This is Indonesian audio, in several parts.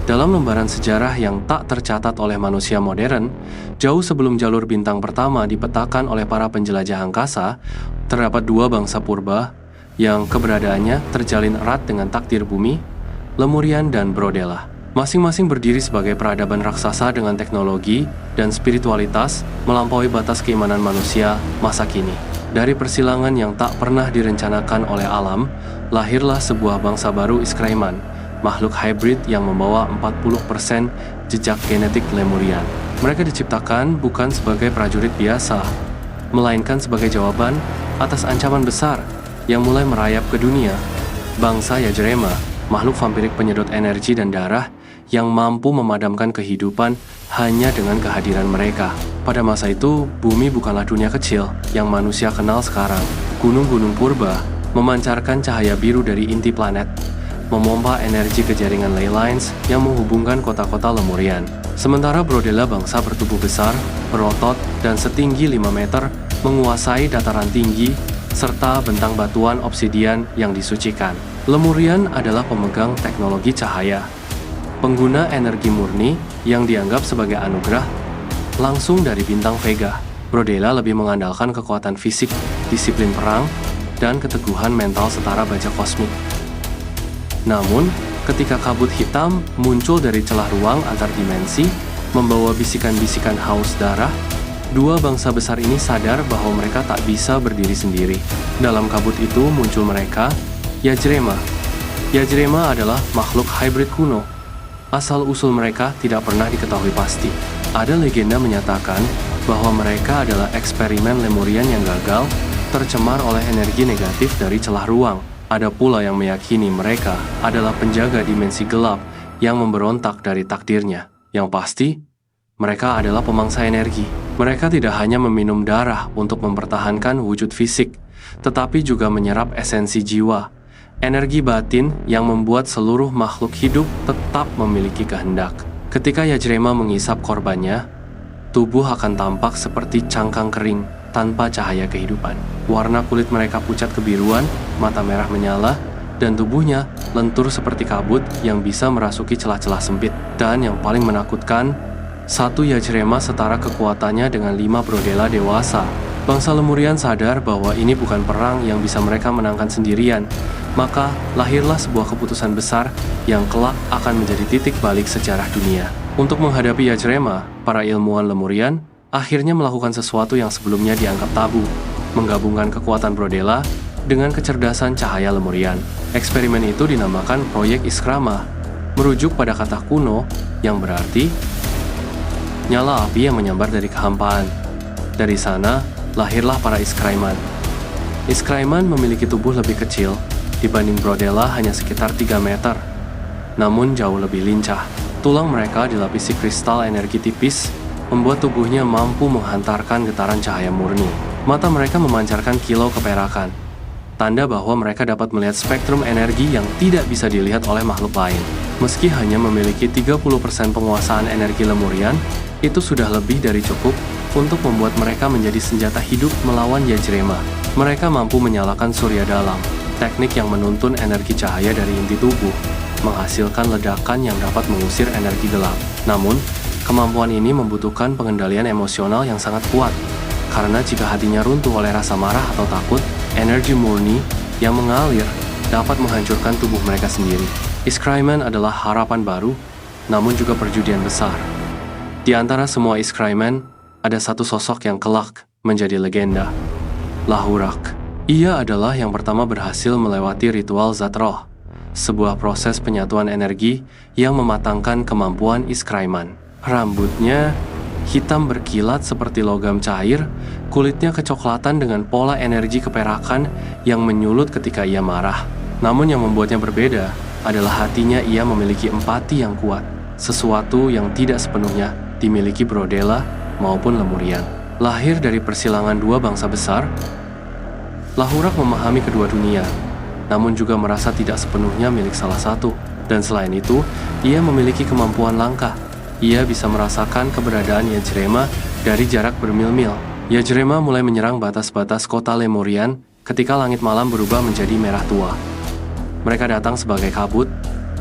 Dalam lembaran sejarah yang tak tercatat oleh manusia modern, jauh sebelum jalur bintang pertama dipetakan oleh para penjelajah angkasa, terdapat dua bangsa purba yang keberadaannya terjalin erat dengan takdir bumi, Lemurian dan Brodella. Masing-masing berdiri sebagai peradaban raksasa dengan teknologi dan spiritualitas melampaui batas keimanan manusia masa kini. Dari persilangan yang tak pernah direncanakan oleh alam, lahirlah sebuah bangsa baru Iskraiman, makhluk hybrid yang membawa 40% jejak genetik Lemurian. Mereka diciptakan bukan sebagai prajurit biasa, melainkan sebagai jawaban atas ancaman besar yang mulai merayap ke dunia. Bangsa Yajrema, makhluk vampirik penyedot energi dan darah yang mampu memadamkan kehidupan hanya dengan kehadiran mereka. Pada masa itu, bumi bukanlah dunia kecil yang manusia kenal sekarang. Gunung-gunung purba memancarkan cahaya biru dari inti planet, memompa energi ke jaringan ley lines yang menghubungkan kota-kota Lemurian. Sementara Brodella, bangsa bertubuh besar, berotot, dan setinggi 5 meter, menguasai dataran tinggi serta bentang batuan obsidian yang disucikan. Lemurian adalah pemegang teknologi cahaya, pengguna energi murni yang dianggap sebagai anugerah langsung dari bintang Vega. Brodella lebih mengandalkan kekuatan fisik, disiplin perang, dan keteguhan mental setara bajak kosmik. Namun, ketika kabut hitam muncul dari celah ruang antar dimensi, membawa bisikan-bisikan haus darah, dua bangsa besar ini sadar bahwa mereka tak bisa berdiri sendiri. Dalam kabut itu muncul mereka, Yajrema. Yajrema adalah makhluk hybrid kuno. Asal-usul mereka tidak pernah diketahui pasti. Ada legenda menyatakan bahwa mereka adalah eksperimen Lemurian yang gagal, tercemar oleh energi negatif dari celah ruang. Ada pula yang meyakini mereka adalah penjaga dimensi gelap yang memberontak dari takdirnya. Yang pasti, mereka adalah pemangsa energi. Mereka tidak hanya meminum darah untuk mempertahankan wujud fisik, tetapi juga menyerap esensi jiwa, energi batin yang membuat seluruh makhluk hidup tetap memiliki kehendak. Ketika Yajrema mengisap korbannya, tubuh akan tampak seperti cangkang kering tanpa cahaya kehidupan. Warna kulit mereka pucat kebiruan, mata merah menyala, dan tubuhnya lentur seperti kabut yang bisa merasuki celah-celah sempit. Dan yang paling menakutkan, satu Yajrema setara kekuatannya dengan 5 Brodella dewasa. Bangsa Lemurian sadar bahwa ini bukan perang yang bisa mereka menangkan sendirian. Maka lahirlah sebuah keputusan besar yang kelak akan menjadi titik balik sejarah dunia. Untuk menghadapi Yajrema, para ilmuwan Lemurian akhirnya melakukan sesuatu yang sebelumnya dianggap tabu, menggabungkan kekuatan Brodella dengan kecerdasan cahaya Lemurian. Eksperimen itu dinamakan Proyek Iskrama, merujuk pada kata kuno yang berarti nyala api yang menyambar dari kehampaan. Dari sana, lahirlah para Iskraiman. Iskraiman memiliki tubuh lebih kecil dibanding Brodella, hanya sekitar 3 meter, namun jauh lebih lincah. Tulang mereka dilapisi kristal energi tipis, membuat tubuhnya mampu menghantarkan getaran cahaya murni. Mata mereka memancarkan kilau keperakan, tanda bahwa mereka dapat melihat spektrum energi yang tidak bisa dilihat oleh makhluk lain. Meski hanya memiliki 30% penguasaan energi Lemurian, itu sudah lebih dari cukup untuk membuat mereka menjadi senjata hidup melawan Yajrema. Mereka mampu menyalakan surya dalam, teknik yang menuntun energi cahaya dari inti tubuh, menghasilkan ledakan yang dapat mengusir energi gelap. Namun, kemampuan ini membutuhkan pengendalian emosional yang sangat kuat, karena jika hatinya runtuh oleh rasa marah atau takut, energi murni yang mengalir dapat menghancurkan tubuh mereka sendiri. Iskraiman adalah harapan baru, namun juga perjudian besar. Di antara semua Iskraiman, ada satu sosok yang kelak menjadi legenda, Lahurak. Ia adalah yang pertama berhasil melewati ritual Zat Roh, sebuah proses penyatuan energi yang mematangkan kemampuan Iskraiman. Rambutnya hitam berkilat seperti logam cair, kulitnya kecoklatan dengan pola energi keperakan yang menyulut ketika ia marah. Namun yang membuatnya berbeda adalah hatinya. Ia memiliki empati yang kuat, sesuatu yang tidak sepenuhnya dimiliki Brodella maupun Lemurian. Lahir dari persilangan dua bangsa besar, Lahurak memahami kedua dunia, namun juga merasa tidak sepenuhnya milik salah satu. Dan selain itu, ia memiliki kemampuan langka. Ia bisa merasakan keberadaan Yajrema dari jarak bermil-mil. Yajrema mulai menyerang batas-batas kota Lemurian ketika langit malam berubah menjadi merah tua. Mereka datang sebagai kabut,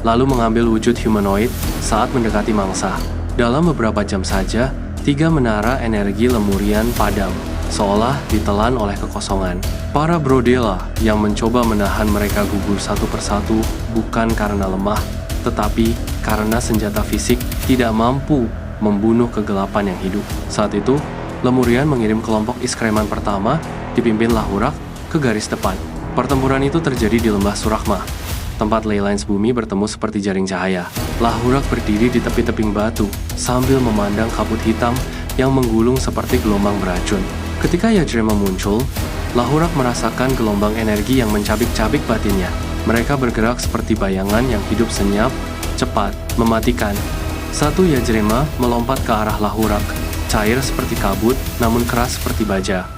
lalu mengambil wujud humanoid saat mendekati mangsa. Dalam beberapa jam saja, 3 menara energi Lemurian padam, seolah ditelan oleh kekosongan. Para Brodela yang mencoba menahan mereka gugur satu persatu bukan karena lemah, tetapi karena senjata fisik tidak mampu membunuh kegelapan yang hidup. Saat itu, Lemurian mengirim kelompok Iskreman pertama, dipimpin Lahurak, ke garis depan. Pertempuran itu terjadi di lembah Surahma, tempat ley lines bumi bertemu seperti jaring cahaya. Lahurak berdiri di tepi tebing batu, sambil memandang kabut hitam yang menggulung seperti gelombang beracun. Ketika Yajrema muncul, Lahurak merasakan gelombang energi yang mencabik-cabik batinnya. Mereka bergerak seperti bayangan yang hidup senyap, cepat, mematikan. Satu Yajrema melompat ke arah Lahurak, cair seperti kabut, namun keras seperti baja.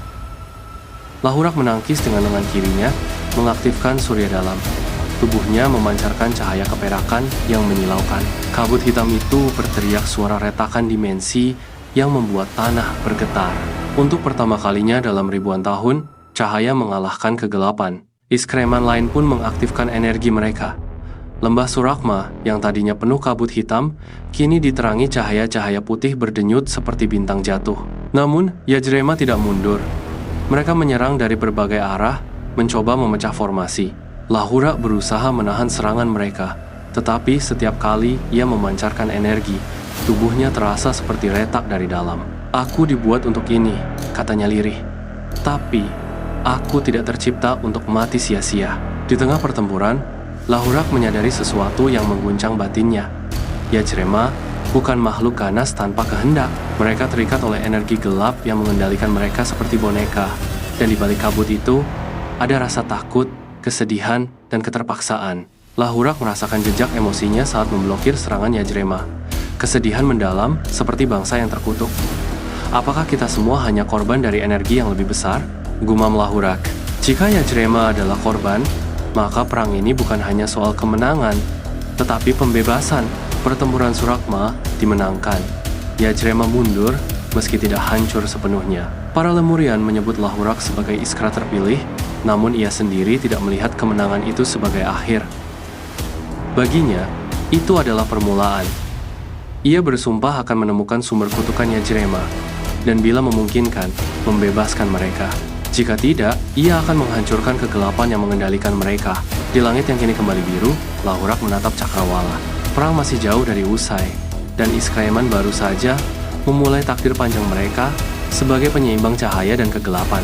Lahurak menangkis dengan lengan kirinya, mengaktifkan surya dalam. Tubuhnya memancarkan cahaya keperakan yang menyilaukan. Kabut hitam itu berteriak suara retakan dimensi yang membuat tanah bergetar. Untuk pertama kalinya dalam ribuan tahun, cahaya mengalahkan kegelapan. Iskreman lain pun mengaktifkan energi mereka. Lembah Surahma yang tadinya penuh kabut hitam, kini diterangi cahaya-cahaya putih berdenyut seperti bintang jatuh. Namun, Yajrema tidak mundur. Mereka menyerang dari berbagai arah, mencoba memecah formasi. Lahurak berusaha menahan serangan mereka, tetapi setiap kali ia memancarkan energi, tubuhnya terasa seperti retak dari dalam. "Aku dibuat untuk ini," katanya lirih. "Tapi, aku tidak tercipta untuk mati sia-sia." Di tengah pertempuran, Lahurak menyadari sesuatu yang mengguncang batinnya. Yajrema bukan makhluk ganas tanpa kehendak. Mereka terikat oleh energi gelap yang mengendalikan mereka seperti boneka. Dan di balik kabut itu, ada rasa takut, kesedihan, dan keterpaksaan. Lahurak merasakan jejak emosinya saat memblokir serangan Yajrema. Kesedihan mendalam seperti bangsa yang terkutuk. "Apakah kita semua hanya korban dari energi yang lebih besar?" gumam Lahurak. Jika Yajrema adalah korban, maka perang ini bukan hanya soal kemenangan, tetapi pembebasan. Pertempuran Surahma dimenangkan. Yajrema mundur meski tidak hancur sepenuhnya. Para Lemurian menyebut Lahurak sebagai Iskra terpilih, namun ia sendiri tidak melihat kemenangan itu sebagai akhir. Baginya, itu adalah permulaan. Ia bersumpah akan menemukan sumber kutukan Yajrema, dan bila memungkinkan, membebaskan mereka. Jika tidak, ia akan menghancurkan kegelapan yang mengendalikan mereka. Di langit yang kini kembali biru, Lahurak menatap Cakrawala. Perang masih jauh dari usai, dan Iskreman baru saja memulai takdir panjang mereka sebagai penyeimbang cahaya dan kegelapan.